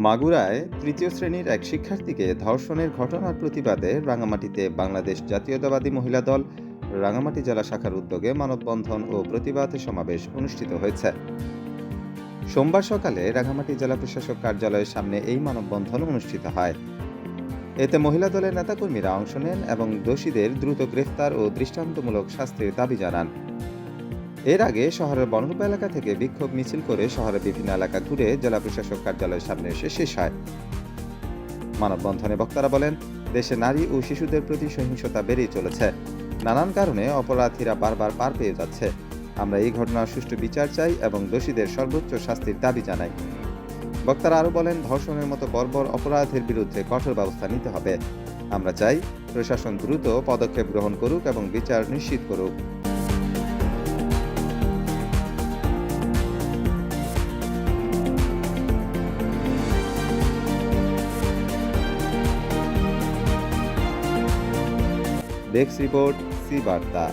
মাগুরায় তৃতীয় শ্রেণীর এক শিক্ষার্থীকে ধর্ষণের ঘটনার প্রতিবাদে রাঙামাটিতে বাংলাদেশ জাতীয়তাবাদী মহিলা দল রাঙামাটি জেলা শাখার উদ্যোগে মানববন্ধন ও প্রতিবাদ সমাবেশ অনুষ্ঠিত হয়েছে। সোমবার সকালে রাঙামাটি জেলা প্রশাসক কার্যালয়ের সামনে এই মানববন্ধন অনুষ্ঠিত হয়। এতে মহিলা দলের নেতাকর্মীরা অংশ নেন এবং দোষীদের দ্রুত গ্রেফতার ও দৃষ্টান্তমূলক শাস্তির দাবি জানান। এর আগে শহরের বনরূপ এলাকা থেকে বিক্ষোভ মিছিল করে শহরের বিভিন্ন এলাকা ঘুরে জেলা প্রশাসক কার্যালয়ের সামনে এসে শেষ হয়। মানববন্ধনে বক্তারা বলেন, দেশে নারী ও শিশুদের প্রতি সহিংসতা বেড়েই চলেছে। নানান কারণে অপরাধীরা বারবার পার পেয়ে যাচ্ছে। আমরা এই ঘটনার সুষ্ঠু বিচার চাই এবং দোষীদের সর্বোচ্চ শাস্তির দাবি জানাই। বক্তারা আরও বলেন, ধর্ষণের মতো বর্বর অপরাধের বিরুদ্ধে কঠোর ব্যবস্থা নিতে হবে। আমরা চাই প্রশাসন দ্রুত পদক্ষেপ গ্রহণ করুক এবং বিচার নিশ্চিত করুক। ডেস্ক রিপোর্ট, সি বার্তা।